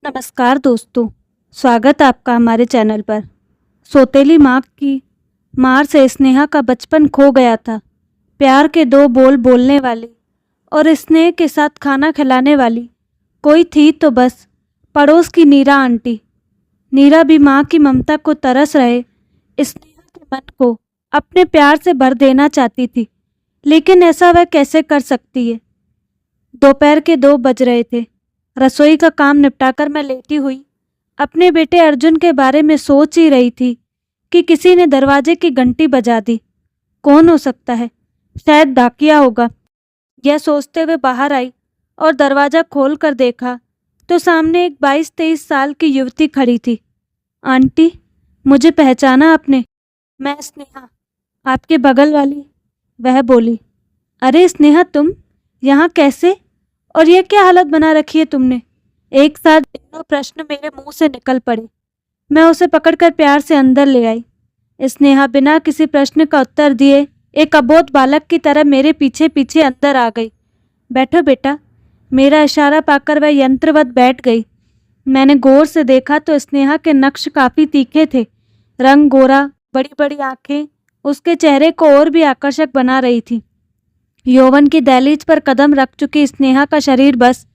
नमस्कार दोस्तों, स्वागत आपका हमारे चैनल पर। सौतेली माँ की मार से स्नेहा का बचपन खो गया था। प्यार के दो बोल बोलने वाली और स्नेह के साथ खाना खिलाने वाली कोई थी तो बस पड़ोस की नीरा आंटी। नीरा भी माँ की ममता को तरस रहे स्नेहा के मन को अपने प्यार से भर देना चाहती थी, लेकिन ऐसा वह कैसे कर सकती है। दोपहर के 2 बज रहे थे। रसोई का काम निपटाकर मैं लेटी हुई अपने बेटे अर्जुन के बारे में सोच ही रही थी कि किसी ने दरवाजे की घंटी बजा दी। कौन हो सकता है? शायद डाकिया होगा। यह सोचते हुए बाहर आई और दरवाज़ा खोल कर देखा तो सामने एक 22-23 साल की युवती खड़ी थी। आंटी, मुझे पहचाना आपने? मैं स्नेहा, आपके बगल वाली, वह बोली। अरे स्नेहा, तुम यहाँ कैसे? और यह क्या हालत बना रखी है तुमने? एक साथ दोनों प्रश्न मेरे मुंह से निकल पड़े। मैं उसे पकड़कर प्यार से अंदर ले आई। स्नेहा बिना किसी प्रश्न का उत्तर दिए एक अबोध बालक की तरह मेरे पीछे पीछे अंदर आ गई। बैठो बेटा। मेरा इशारा पाकर वह यंत्रवत बैठ गई। मैंने गौर से देखा तो स्नेहा के नक्श काफी तीखे थे। रंग गोरा, बड़ी बड़ी आंखें उसके चेहरे को और भी आकर्षक बना रही थी। यौवन की दहलीज पर कदम रख चुकी स्नेहा का शरीर बस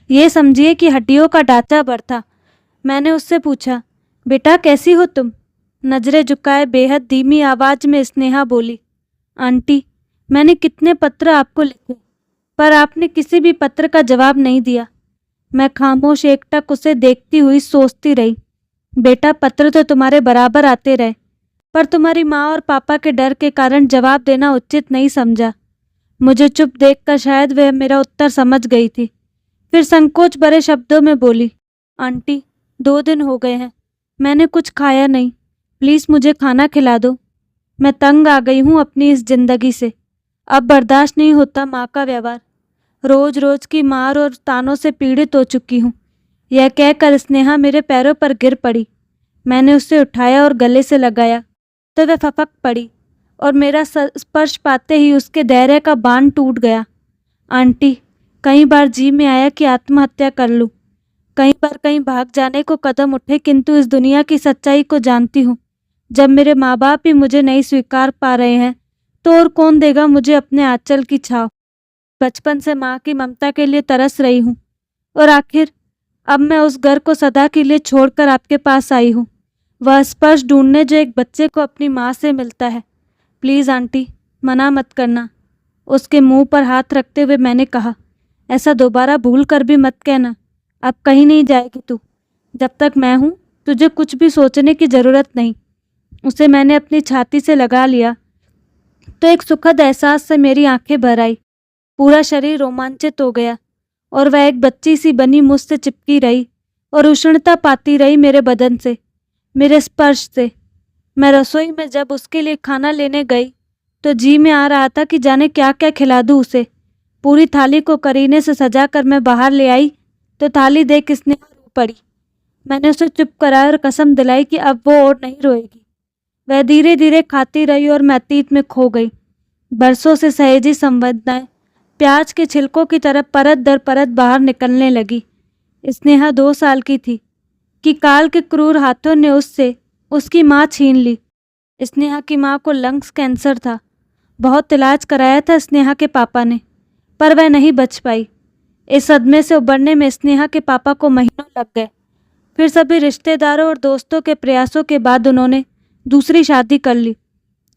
ये समझिए कि हड्डियों का ढांचा भर था। मैंने उससे पूछा, बेटा कैसी हो तुम? नजरें झुकाए बेहद धीमी आवाज में स्नेहा बोली, आंटी, मैंने कितने पत्र आपको लिखे, पर आपने किसी भी पत्र का जवाब नहीं दिया। मैं खामोश एकटक उसे देखती हुई सोचती रही। बेटा, पत्र तो तुम्हारे बराबर आते रहे, पर तुम्हारी माँ और पापा के डर के कारण जवाब देना उचित नहीं समझा। मुझे चुप देखकर शायद वह मेरा उत्तर समझ गई थी। फिर संकोच भरे शब्दों में बोली, आंटी, 2 दिन हो गए हैं, मैंने कुछ खाया नहीं। प्लीज़ मुझे खाना खिला दो। मैं तंग आ गई हूँ अपनी इस जिंदगी से। अब बर्दाश्त नहीं होता माँ का व्यवहार। रोज रोज की मार और तानों से पीड़ित हो चुकी हूँ। यह कहकर स्नेहा मेरे पैरों पर गिर पड़ी। मैंने उसे उठाया और गले से लगाया तो वह फपक पड़ी और मेरा स्पर्श पाते ही उसके धैर्य का बांध टूट गया। आंटी, कई बार जी में आया कि आत्महत्या कर लूं। कई बार कहीं भाग जाने को कदम उठे, किंतु इस दुनिया की सच्चाई को जानती हूँ। जब मेरे माँ बाप ही मुझे नहीं स्वीकार पा रहे हैं तो और कौन देगा मुझे अपने आंचल की छाव। बचपन से माँ की ममता के लिए तरस रही हूँ और आखिर अब मैं उस घर को सदा के लिए छोड़कर आपके पास आई हूँ। वह स्पर्श ढूंढने जो एक बच्चे को अपनी माँ से मिलता है। प्लीज़ आंटी, मना मत करना। उसके मुंह पर हाथ रखते हुए मैंने कहा, ऐसा दोबारा भूल कर भी मत कहना। अब कहीं नहीं जाएगी तू। जब तक मैं हूँ तुझे कुछ भी सोचने की ज़रूरत नहीं। उसे मैंने अपनी छाती से लगा लिया तो एक सुखद एहसास से मेरी आंखें भर आई। पूरा शरीर रोमांचित हो गया और वह एक बच्ची सी बनी मुझसे चिपकी रही और उष्णता पाती रही मेरे बदन से, मेरे स्पर्श से। मैं रसोई में जब उसके लिए खाना लेने गई तो जी में आ रहा था कि जाने क्या क्या खिला दूँ उसे। पूरी थाली को करीने से सजाकर मैं बाहर ले आई तो थाली देख स्नेहा रो पड़ी। मैंने उसे चुप कराया और कसम दिलाई कि अब वो और नहीं रोएगी। वह धीरे धीरे खाती रही और मैं अतीत में खो गई। बरसों से सहेजी संवेदनाएं प्याज के छिलकों की तरह परत दर परत बाहर निकलने लगी। स्नेहा 2 साल की थी कि काल के क्रूर हाथों ने उससे उसकी माँ छीन ली। स्नेहा की माँ को लंग्स कैंसर था। बहुत इलाज कराया था स्नेहा के पापा ने, पर वह नहीं बच पाई। इस सदमे से उबरने में स्नेहा के पापा को महीनों लग गए। फिर सभी रिश्तेदारों और दोस्तों के प्रयासों के बाद उन्होंने दूसरी शादी कर ली।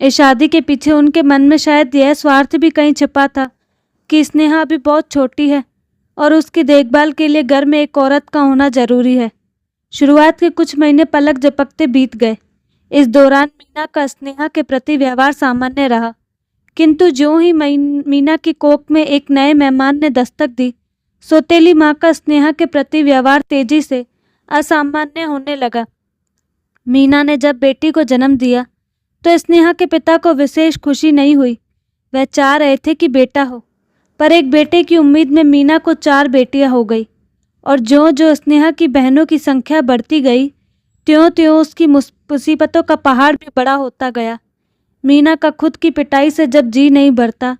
इस शादी के पीछे उनके मन में शायद यह स्वार्थ भी कहीं छिपा था कि स्नेहा अभी बहुत छोटी है और उसकी देखभाल के लिए घर में एक औरत का होना जरूरी है। शुरुआत के कुछ महीने पलक झपकते बीत गए। इस दौरान मीना का स्नेहा के प्रति व्यवहार सामान्य रहा, किंतु ज्यों ही मीना की कोख में एक नए मेहमान ने दस्तक दी, सौतेली माँ का स्नेहा के प्रति व्यवहार तेजी से असामान्य होने लगा। मीना ने जब बेटी को जन्म दिया तो स्नेहा के पिता को विशेष खुशी नहीं हुई। वह चाह रहे थे कि बेटा हो, पर एक बेटे की उम्मीद में मीना को 4 बेटियां हो गई और ज्यों ज्यों स्नेहा की बहनों की संख्या बढ़ती गई त्यों त्यों उसकी मुसीबतों का पहाड़ भी बड़ा होता गया। मीना का खुद की पिटाई से जब जी नहीं भरता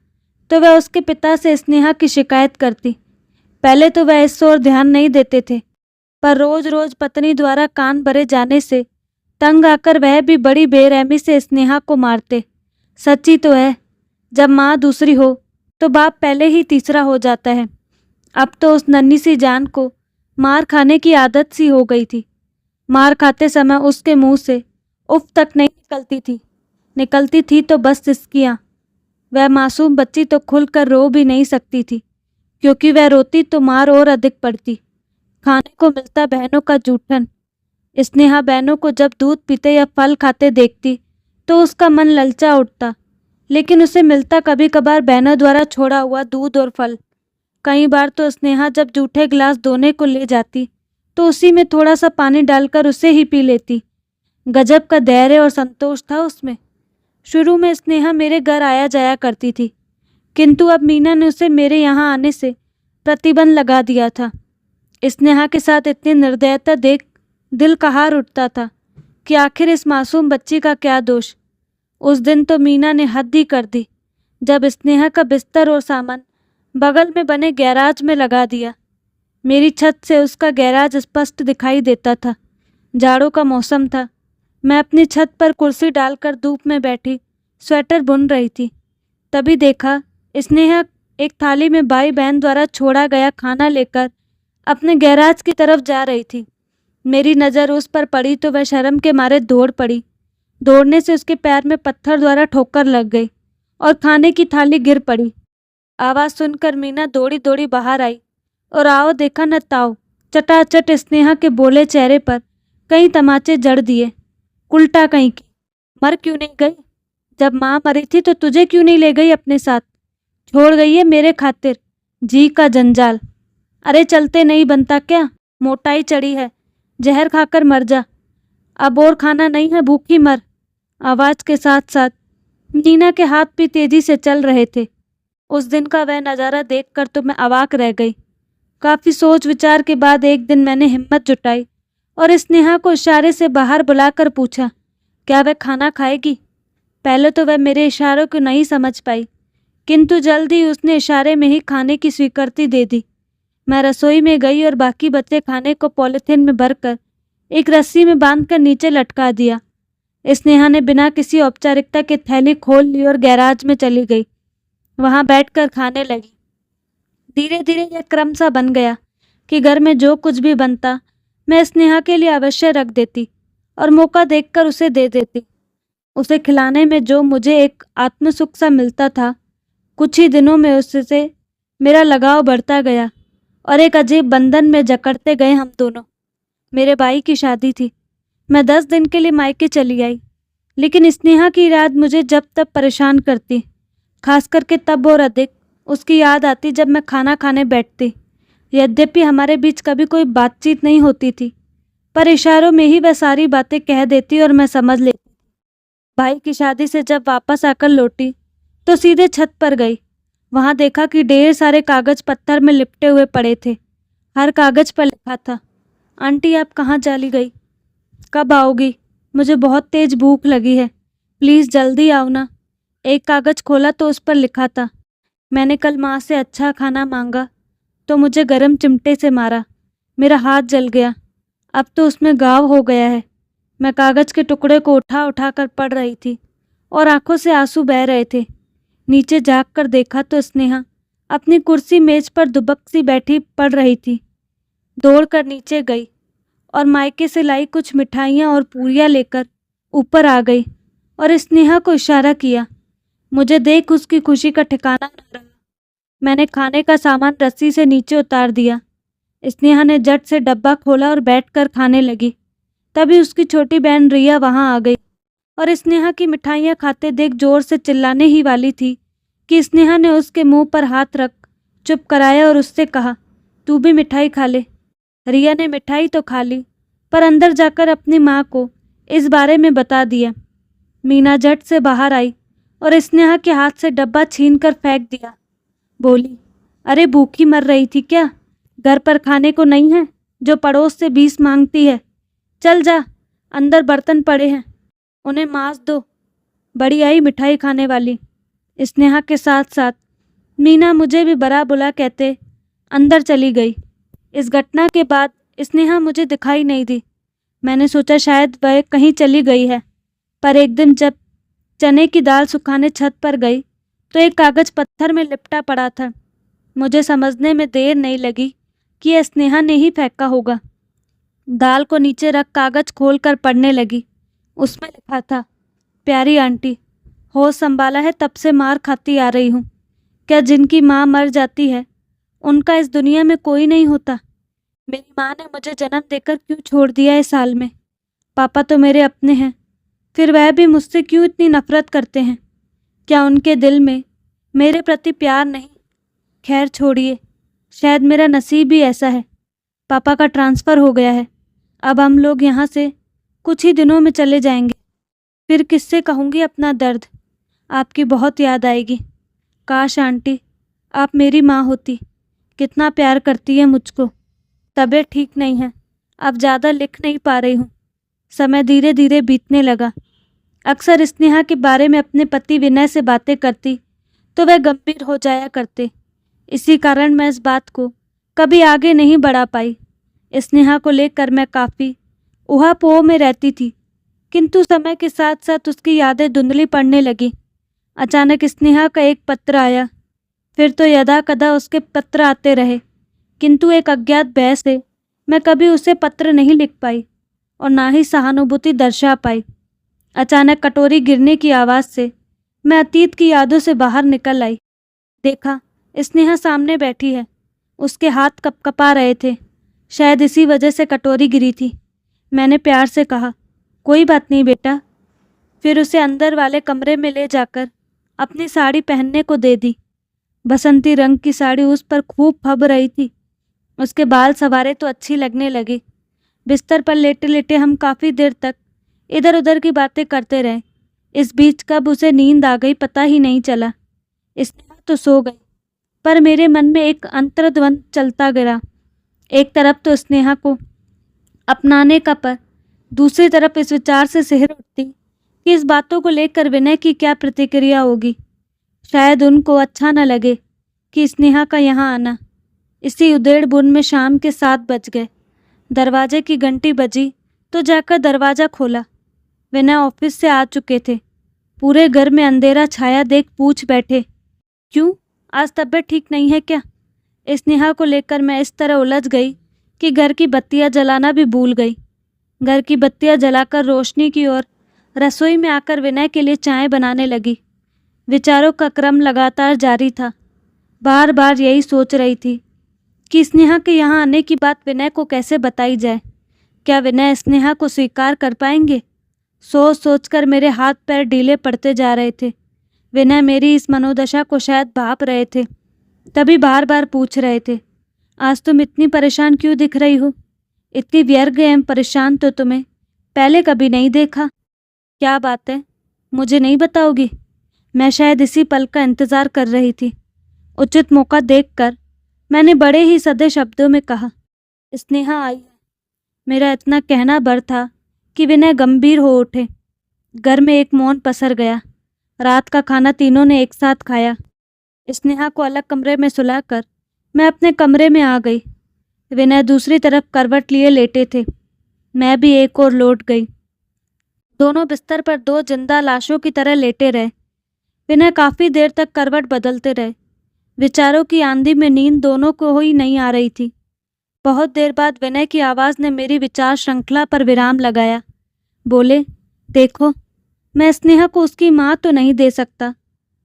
तो वह उसके पिता से स्नेहा की शिकायत करती। पहले तो वह इस ओर ध्यान नहीं देते थे, पर रोज रोज पत्नी द्वारा कान भरे जाने से तंग आकर वह भी बड़ी बेरहमी से स्नेहा को मारते। सच्ची तो है, जब माँ दूसरी हो तो बाप पहले ही तीसरा हो जाता है। अब तो उस नन्ही सी जान को मार खाने की आदत सी हो गई थी। मार खाते समय उसके मुंह से उफ तक नहीं निकलती थी तो बस सिसकियाँ। वह मासूम बच्ची तो खुलकर रो भी नहीं सकती थी, क्योंकि वह रोती तो मार और अधिक पड़ती। खाने को मिलता बहनों का जूठन। स्नेहा बहनों को जब दूध पीते या फल खाते देखती तो उसका मन ललचा उठता, लेकिन उसे मिलता कभी कभार बहनों द्वारा छोड़ा हुआ दूध और फल। कई बार तो स्नेहा जब जूठे गिलास धोने को ले जाती तो उसी में थोड़ा सा पानी डालकर उसे ही पी लेती। गजब का धैर्य और संतोष था उसमें। शुरू में स्नेहा मेरे घर आया जाया करती थी, किंतु अब मीना ने उसे मेरे यहाँ आने से प्रतिबंध लगा दिया था। स्नेहा के साथ इतनी निर्दयता देख दिल कहार उठता था कि आखिर इस मासूम बच्ची का क्या दोष। उस दिन तो मीना ने हद ही कर दी, जब स्नेहा का बिस्तर और सामान बगल में बने गैराज में लगा दिया। मेरी छत से उसका गैराज स्पष्ट दिखाई देता था। जाड़ों का मौसम था। मैं अपनी छत पर कुर्सी डालकर धूप में बैठी स्वेटर बुन रही थी। तभी देखा स्नेहा एक थाली में भाई बहन द्वारा छोड़ा गया खाना लेकर अपने गैराज की तरफ जा रही थी। मेरी नज़र उस पर पड़ी तो वह शर्म के मारे दौड़ पड़ी। दौड़ने से उसके पैर में पत्थर द्वारा ठोकर लग गई और खाने की थाली गिर पड़ी। आवाज़ सुनकर मीना दौड़ी दौड़ी बाहर आई और आओ देखा न ताओ, चटाचट स्नेहा के बोले चेहरे पर कई तमाचे जड़ दिए। उल्टा कहीं की, मर क्यों नहीं गई? जब माँ मरी थी तो तुझे क्यों नहीं ले गई अपने साथ? छोड़ गई है मेरे खातिर जी का जंजाल। अरे चलते नहीं बनता क्या? मोटाई चढ़ी है, जहर खाकर मर जा। अब और खाना नहीं है, भूखी मर। आवाज़ के साथ साथ मीना के हाथ भी तेजी से चल रहे थे। उस दिन का वह नज़ारा देखकर तो मैं अवाक रह गई। काफ़ी सोच विचार के बाद एक दिन मैंने हिम्मत जुटाई और स्नेहा को इशारे से बाहर बुलाकर पूछा, क्या वह खाना खाएगी? पहले तो वह मेरे इशारों को नहीं समझ पाई, किंतु जल्द ही उसने इशारे में ही खाने की स्वीकृति दे दी। मैं रसोई में गई और बाकी बचे खाने को पॉलिथीन में भरकर एक रस्सी में बांधकर नीचे लटका दिया। स्नेहा ने बिना किसी औपचारिकता के थैली खोल ली और गैराज में चली गई। वहां बैठकर खाने लगी। धीरे धीरे यह क्रम सा बन गया कि घर में जो कुछ भी बनता मैं स्नेहा के लिए अवश्य रख देती और मौका देखकर उसे दे देती। उसे खिलाने में जो मुझे एक आत्मसुख सा मिलता था, कुछ ही दिनों में उससे मेरा लगाव बढ़ता गया और एक अजीब बंधन में जकड़ते गए हम दोनों। मेरे भाई की शादी थी। मैं 10 दिन के लिए मायके चली आई, लेकिन स्नेहा की याद मुझे जब तब परेशान करती। खास करके तब और अधिक उसकी याद आती जब मैं खाना खाने बैठती। यद्यपि हमारे बीच कभी कोई बातचीत नहीं होती थी, पर इशारों में ही वह सारी बातें कह देती और मैं समझ लेती। भाई की शादी से जब वापस आकर लौटी तो सीधे छत पर गई। वहां देखा कि ढेर सारे कागज पत्थर में लिपटे हुए पड़े थे। हर कागज पर लिखा था, आंटी आप कहाँ चली गई? कब आओगी? मुझे बहुत तेज भूख लगी है, प्लीज़ जल्दी आओ ना। एक कागज खोला तो उस पर लिखा था, मैंने कल माँ से अच्छा खाना मांगा तो मुझे गरम चिमटे से मारा, मेरा हाथ जल गया, अब तो उसमें घाव हो गया है। मैं कागज के टुकड़े को उठा उठा कर पढ़ रही थी और आंखों से आंसू बह रहे थे। नीचे झाँक कर देखा तो स्नेहा अपनी कुर्सी मेज पर दुबक सी बैठी पढ़ रही थी। दौड़ कर नीचे गई और मायके से लाई कुछ मिठाइयाँ और पूरियाँ लेकर ऊपर आ गई और स्नेहा को इशारा किया। मुझे देख उसकी खुशी का ठिकाना न रहा। मैंने खाने का सामान रस्सी से नीचे उतार दिया। स्नेहा ने झट से डब्बा खोला और बैठकर खाने लगी। तभी उसकी छोटी बहन रिया वहां आ गई और स्नेहा की मिठाइयाँ खाते देख जोर से चिल्लाने ही वाली थी कि स्नेहा ने उसके मुंह पर हाथ रख चुप कराया और उससे कहा, तू भी मिठाई खा ले। रिया ने मिठाई तो खा ली, पर अंदर जाकर अपनी माँ को इस बारे में बता दिया। मीना झट से बाहर आई और स्नेहा के हाथ से डब्बा छीनकर फेंक दिया। बोली, अरे भूखी मर रही थी क्या? घर पर खाने को नहीं है जो पड़ोस से 20 मांगती है? चल जा, अंदर बर्तन पड़े हैं, उन्हें मांस दो। बड़ी आई मिठाई खाने वाली। स्नेहा के साथ साथ मीना मुझे भी बड़ा बुला कहते अंदर चली गई। इस घटना के बाद स्नेहा मुझे दिखाई नहीं दी। मैंने सोचा शायद वह कहीं चली गई है, पर एक दिन जब चने की दाल सुखाने छत पर गई तो एक कागज पत्थर में लिपटा पड़ा था। मुझे समझने में देर नहीं लगी कि यह स्नेहा ने ही फेंका होगा। दाल को नीचे रख कागज खोलकर पढ़ने लगी। उसमें लिखा था, प्यारी आंटी, होश संभाला है तब से मार खाती आ रही हूँ। क्या जिनकी माँ मर जाती है उनका इस दुनिया में कोई नहीं होता? मेरी माँ ने मुझे जन्म देकर क्यों छोड़ दिया इस हाल में? पापा तो मेरे अपने हैं, फिर वह भी मुझसे क्यों इतनी नफरत करते हैं? क्या उनके दिल में मेरे प्रति प्यार नहीं? खैर छोड़िए, शायद मेरा नसीब ही ऐसा है। पापा का ट्रांसफ़र हो गया है। अब हम लोग यहाँ से कुछ ही दिनों में चले जाएंगे। फिर किससे कहूँगी अपना दर्द? आपकी बहुत याद आएगी। काश आंटी आप मेरी माँ होती। कितना प्यार करती है मुझको। तबीयत ठीक नहीं है, अब ज़्यादा लिख नहीं पा रही हूँ। समय धीरे धीरे बीतने लगा। अक्सर स्नेहा के बारे में अपने पति विनय से बातें करती तो वह गंभीर हो जाया करते। इसी कारण मैं इस बात को कभी आगे नहीं बढ़ा पाई। स्नेहा को लेकर मैं काफ़ी ऊहा-पोह में रहती थी, किंतु समय के साथ साथ उसकी यादें धुंधली पड़ने लगी। अचानक स्नेहा का एक पत्र आया, फिर तो यदा-कदा उसके पत्र आते रहे, किंतु एक अज्ञात भय से मैं कभी उसे पत्र नहीं लिख पाई और ना ही सहानुभूति दर्शा पाई। अचानक कटोरी गिरने की आवाज़ से मैं अतीत की यादों से बाहर निकल आई। देखा, स्नेहा सामने बैठी है। उसके हाथ कँपकँपा रहे थे, शायद इसी वजह से कटोरी गिरी थी। मैंने प्यार से कहा, कोई बात नहीं बेटा। फिर उसे अंदर वाले कमरे में ले जाकर अपनी साड़ी पहनने को दे दी। बसंती रंग की साड़ी उस पर खूब फब रही थी। उसके बाल संवारे तो अच्छी लगने लगे। बिस्तर पर लेटे लेटे हम काफ़ी देर तक इधर उधर की बातें करते रहे। इस बीच कब उसे नींद आ गई पता ही नहीं चला। स्नेहा तो सो गई, पर मेरे मन में एक अंतर्द्वंद चलता गया। एक तरफ तो स्नेहा को अपनाने का, पर दूसरी तरफ इस विचार से सिहर उठती कि इस बातों को लेकर विनय की क्या प्रतिक्रिया होगी। शायद उनको अच्छा न लगे कि स्नेहा का यहाँ आना। इसी उधेड़-बुन में शाम के 7 बज गए। दरवाजे की घंटी बजी तो जाकर दरवाज़ा खोला। विनय ऑफिस से आ चुके थे। पूरे घर में अंधेरा छाया देख पूछ बैठे, क्यों, आज तबीयत ठीक नहीं है क्या? स्नेहा को लेकर मैं इस तरह उलझ गई कि घर की बत्तियां जलाना भी भूल गई। घर की बत्तियां जलाकर रोशनी की ओर रसोई में आकर विनय के लिए चाय बनाने लगी। विचारों का क्रम लगातार जारी था। बार बार यही सोच रही थी कि स्नेहा के यहाँ आने की बात विनय को कैसे बताई जाए। क्या विनय स्नेहा को स्वीकार कर पाएंगे? सोच सोचकर मेरे हाथ पैर ढीले पड़ते जा रहे थे। विनय मेरी इस मनोदशा को शायद भांप रहे थे, तभी बार बार पूछ रहे थे, आज तुम इतनी परेशान क्यों दिख रही हो? इतनी व्यर्थ एवं परेशान तो तुम्हें पहले कभी नहीं देखा। क्या बात है, मुझे नहीं बताओगी? मैं शायद इसी पल का इंतज़ार कर रही थी। उचित मौका देखकर मैंने बड़े ही सधे शब्दों में कहा, स्नेहा आई है। मेरा इतना कहना भर था कि विनय गंभीर हो उठे। घर में एक मौन पसर गया। रात का खाना तीनों ने एक साथ खाया। स्नेहा को अलग कमरे में सुलाकर मैं अपने कमरे में आ गई। विनय दूसरी तरफ करवट लिए लेटे थे। मैं भी एक और लौट गई। दोनों बिस्तर पर 2 जिंदा लाशों की तरह लेटे रहे। विनय काफ़ी देर तक करवट बदलते रहे। विचारों की आंधी में नींद दोनों को ही नहीं आ रही थी। बहुत देर बाद विनय की आवाज़ ने मेरी विचार श्रृंखला पर विराम लगाया। बोले, देखो, मैं स्नेहा को उसकी माँ तो नहीं दे सकता,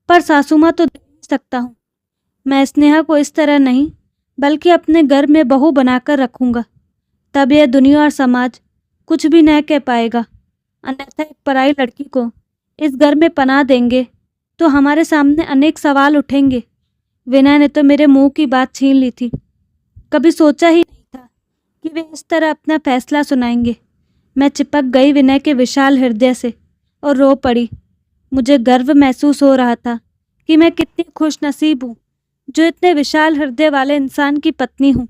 पर सासू माँ तो दे सकता हूँ। मैं स्नेहा को इस तरह नहीं, बल्कि अपने घर में बहू बनाकर रखूँगा। तब यह दुनिया और समाज कुछ भी न कह पाएगा। अन्यथा एक पराई लड़की को इस घर में पनाह देंगे तो हमारे सामने अनेक सवाल उठेंगे। विनय ने तो मेरे मुंह की बात छीन ली थी। कभी सोचा ही नहीं था कि वे इस तरह अपना फैसला सुनाएंगे। मैं चिपक गई विनय के विशाल हृदय से और रो पड़ी। मुझे गर्व महसूस हो रहा था कि मैं कितनी खुशनसीब हूँ जो इतने विशाल हृदय वाले इंसान की पत्नी हूँ।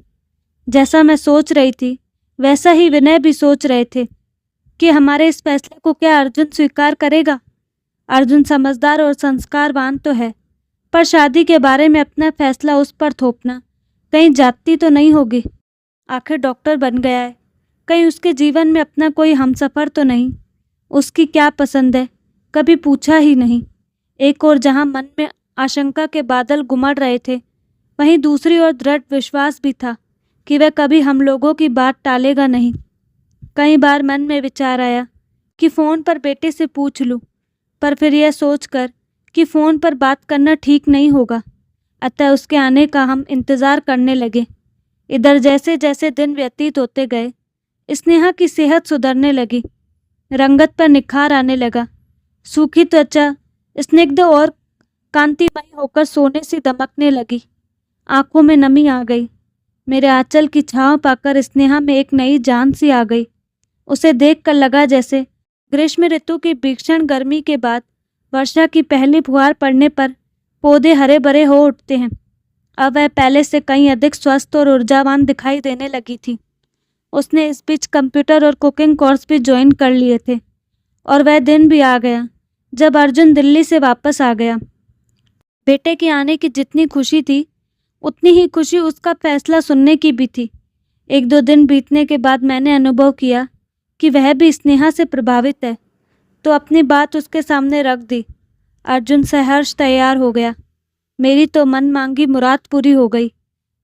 जैसा मैं सोच रही थी वैसा ही विनय भी सोच रहे थे कि हमारे इस फैसले को क्या अर्जुन स्वीकार करेगा। अर्जुन समझदार और संस्कारवान तो है, पर शादी के बारे में अपना फैसला उस पर थोपना कहीं जाती तो नहीं होगी। आखिर डॉक्टर बन गया है, कहीं उसके जीवन में अपना कोई हमसफ़र तो नहीं। उसकी क्या पसंद है, कभी पूछा ही नहीं। एक ओर जहाँ मन में आशंका के बादल गुमड़ रहे थे, वहीं दूसरी ओर दृढ़ विश्वास भी था कि वह कभी हम लोगों की बात टालेगा नहीं। कई बार मन में विचार आया कि फ़ोन पर बेटे से पूछ लूं, पर फिर यह सोचकर कि फ़ोन पर बात करना ठीक नहीं होगा, अतः उसके आने का हम इंतज़ार करने लगे। इधर जैसे जैसे दिन व्यतीत होते गए, स्नेहा की सेहत सुधरने लगी, रंगत पर निखार आने लगा। सूखी त्वचा स्निग्ध और कांतिमयी होकर सोने सी दमकने लगी। आंखों में नमी आ गई। मेरे आंचल की छांव पाकर स्नेहा में एक नई जान सी आ गई। उसे देखकर लगा जैसे ग्रीष्म ऋतु की भीषण गर्मी के बाद वर्षा की पहली फुहार पड़ने पर पौधे हरे भरे हो उठते हैं। अब वह पहले से कहीं अधिक स्वस्थ और ऊर्जावान दिखाई देने लगी थी। उसने इस बीच कंप्यूटर और कुकिंग कोर्स भी ज्वाइन कर लिए थे और वह दिन भी आ गया जब अर्जुन दिल्ली से वापस आ गया। बेटे के आने की जितनी खुशी थी, उतनी ही खुशी उसका फैसला सुनने की भी थी। 1-2 दिन बीतने के बाद मैंने अनुभव किया कि वह भी स्नेहा से प्रभावित है, तो अपनी बात उसके सामने रख दी। अर्जुन सहर्ष तैयार हो गया। मेरी तो मन मांगी मुराद पूरी हो गई।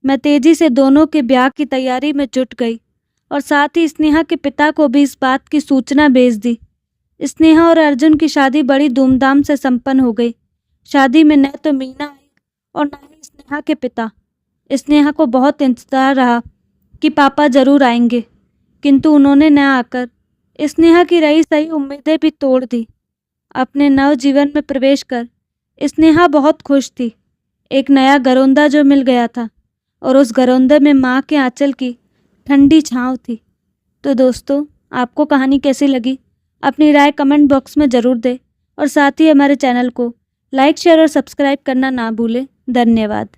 मैं तेजी से दोनों के ब्याह की तैयारी में जुट गई और साथ ही स्नेहा के पिता को भी इस बात की सूचना भेज दी। स्नेहा और अर्जुन की शादी बड़ी धूमधाम से संपन्न हो गई। शादी में न तो मीना आई और न ही स्नेहा के पिता। स्नेहा को बहुत इंतजार रहा कि पापा जरूर आएंगे, किंतु उन्होंने न आकर स्नेहा की रही सही उम्मीदें भी तोड़ दी। अपने नव जीवन में प्रवेश कर स्नेहा बहुत खुश थी। एक नया घरौंदा जो मिल गया था और उस घरौंदे में माँ के आंचल की ठंडी छाँव थी। तो दोस्तों, आपको कहानी कैसी लगी? अपनी राय कमेंट बॉक्स में ज़रूर दें और साथ ही हमारे चैनल को लाइक, शेयर और सब्सक्राइब करना ना भूलें। धन्यवाद।